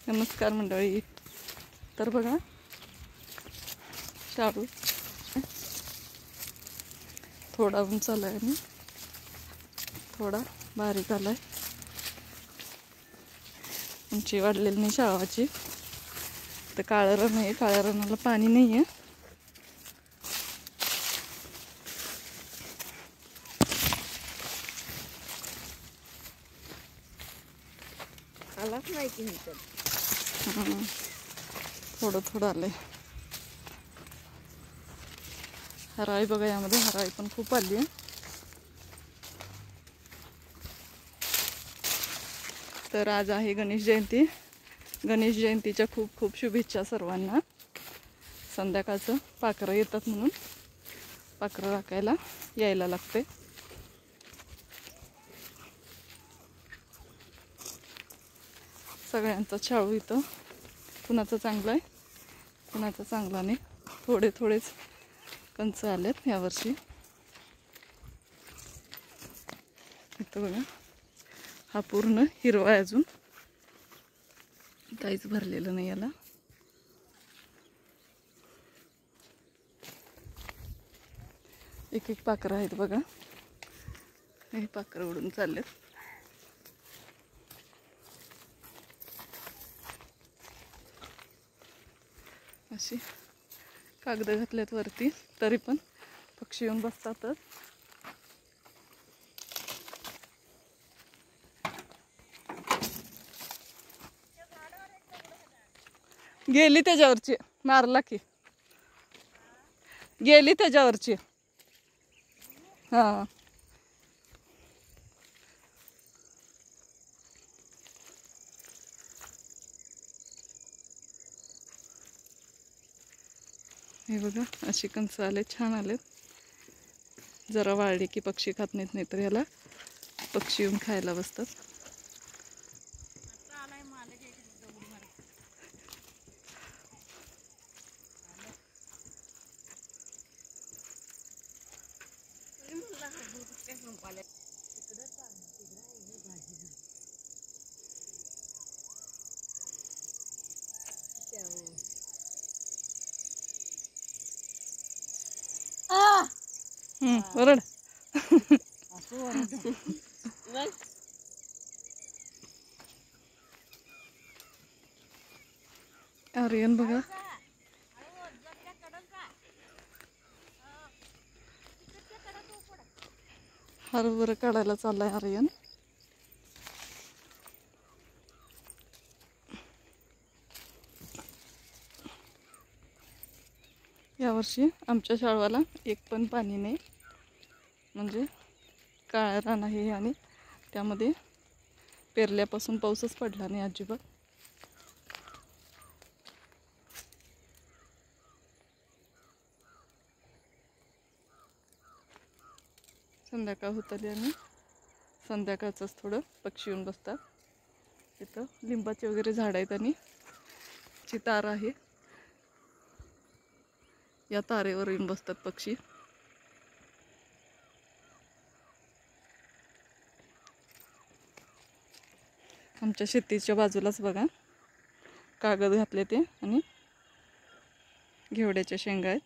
नमस्कार मंडळी. तर बघा शाळू थोडा उंच आलाय आणि थोडा बारीक आलाय. उंची वाढलेली नाही शाळवाची. तर काळं रण आहे, काळ्या रणाला पाणी नाही आहे. आलाच नाही की थोडं थोडं आलंय. हराळी बघा, यामध्ये हराळी पण खूप आली आहे. तर आज आहे गणेश जयंती. गणेश जयंतीच्या खूप खूप शुभेच्छा सर्वांना. संध्याकाळचं पाखरं येतात म्हणून पाखरं राखायला यायला लागते. सगळ्यांचा शाळू इथं कुणाचं चांगलं आहे, कुणाचं चांगला नाही. थोडे थोडेच कंच आलेत यावर्षी. इथं बघा, हा पूर्ण हिरवा आहे, अजून काहीच भरलेलं नाही याला. एक एक पाखरं आहेत बघा. हे पाखरं उडून चाललेत. अशी कागद घातल्यात वरती, तरी पण पक्षी येऊन बसतातच. गेली त्याच्यावरची, मारला की गेली त्याच्यावरची. हा, हे बघा अशी कंच आले, छान आलेत. जरा वाळली की पक्षी खात नाहीत, नाही तर ह्याला पक्षी येऊन खायला बसतात. ओरड. आर्यन बघा, हरभरा काढायला चाललाय आर्यन. यावर्षी आमच्या शाळवाला एक पण पाणी नाही, म्हणजे काळ्या रान आहे आणि त्यामध्ये पेरल्यापासून पाऊसच पडला नाही अजिबात. संध्याकाळ होत आली आणि संध्याकाळचंच थोडं पक्षी येऊन बसतात. इथं लिंबाचे वगैरे झाड आहेत आणि ची तार आहे, या तारेवर येऊन बसतात पक्षी. आमच्या शेतीच्या बाजूलाच बघा कागद घातले ते, आणि घेवड्याच्या शेंगा आहेत.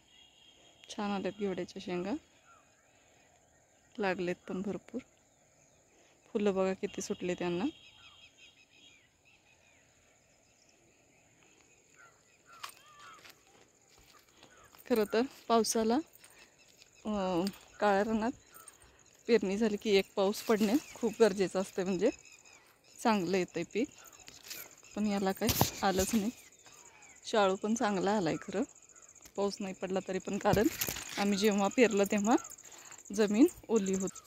छान आल्यात घेवड्याच्या शेंगा, लागलेत पण भरपूर. फुलं बघा किती सुटले त्यांना. खरं तर पावसाला काळ्या रानात पेरणी झाली की एक पाऊस पडणे खूप गरजेचं असते, म्हणजे चांगलं येतंय पीक. पण याला काही आलंच नाही. शाळू पण चांगला आलाय खरं, पाऊस नाही पडला तरी पण, कारण आम्ही जेव्हा पेरलं तेव्हा जमीन ओली होती.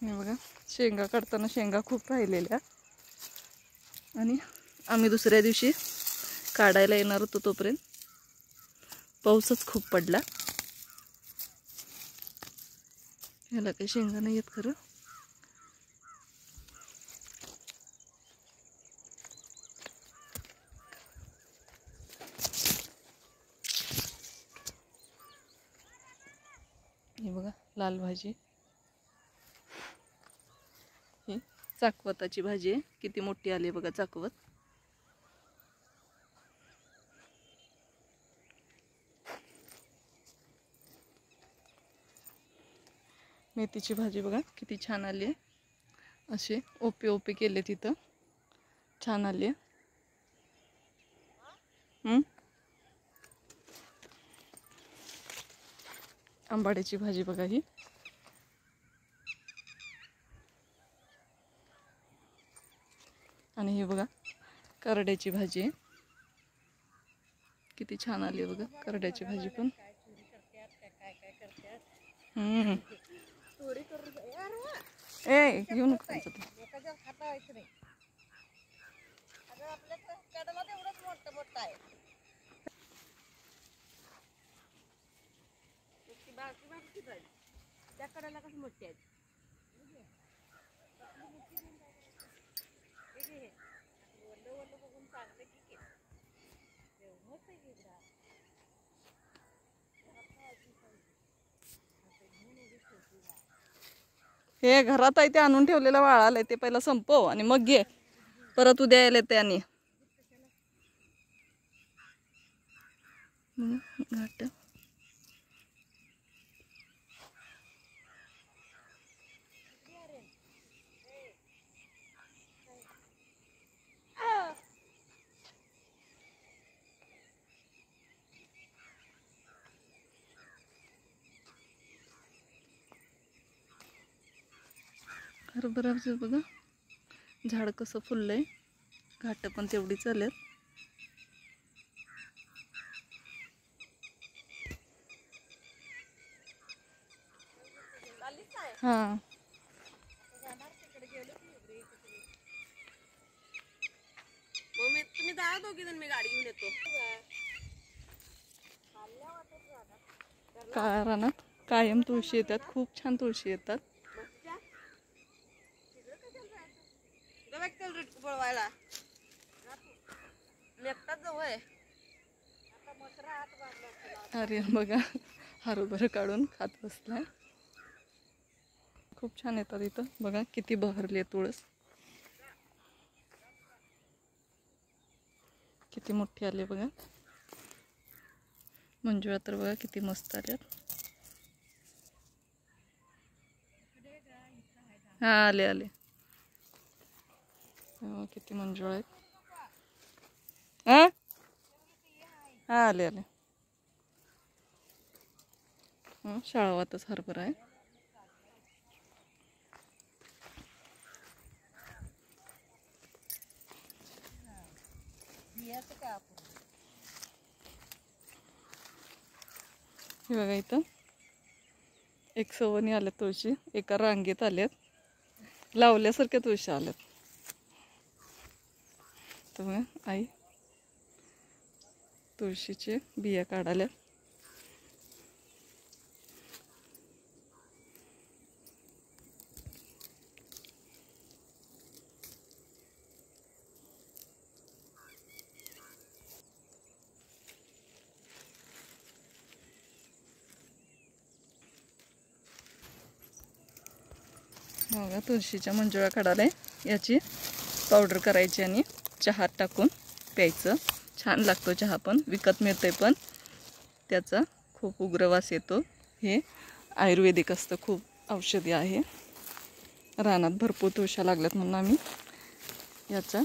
हे बघा, शेंगा काढताना शेंगा खूप राहिलेल्या, आणि आम्ही दुसऱ्या दिवशी काढायला येणार होतो तोपर्यंत पाऊसच खूप पडला. ह्याला काही शेंगा नाही आहेत खरं. हे बघा लाल भाजी. चाकवताची भाजी आहे. किती मोठी आली बघा चाकवत. मेथीची भाजी बघा किती छान आली आहे. असे ओपे ओपे केले तिथं, छान आली आहे. आंबाड्याची भाजी बघा ही. आणि हे बघा करड्याची भाजी आहे. किती छान आली आहे बघा करड्याची भाजी पण. ए घेऊ नको त्यांचं ते. त्या कडाला कसं मोठी आहे. हे घरात आहे ते आणून ठेवलेलं वाळालंय ते पहिला संपव आणि मग घे. परत उद्या यायला ते आणि घाट. हरभराचं बघा झाड कसं फुललंय. घाट पण तेवढी चालेल. हा तुम्ही जा दोघी जण, मी गाडी घेऊन येतो. काळ्या रानात कायम तुळशी येतात. खूप छान तुळशी येतात. बोलवायला एकटाच जाऊ आहे. अरे बघा हरभरा काढून खात बसलाय. खूप छान येतात इथं. बघा किती बहरली आहे तुळस. किती मोठी आली बघा. मंजुळा तर बघा किती मस्त आल्यात. हा आले आले. किती मंजुळा आहेत. हा आले आले. शाळवातच हरभरा आहे. हे बघा इथं एक सवनी आल्यात तुळशी. एका रांगेत आल्यात. लावल्यासारख्या तुळशी आल्यात. तर बघा आई तुळशीचे बिया काढाल्या. बघा तुळशीच्या मंजुळा काढायला याची पावडर करायची आणि चहात टाकून प्यायचं. छान लागतो चहा पण. विकत मिळते पण त्याचा खूप उग्र वास येतो. हे आयुर्वेदिक असतं. खूप औषधी आहे. रानात भरपूर तुळशा लागल्यात म्हणून आम्ही याचा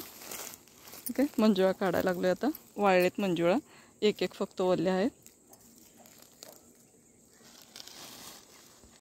ठीक आहे मंजुळा काढायला लागलो. आता वाळलेत मंजुळा. एक एक फक्त ओले आहेत.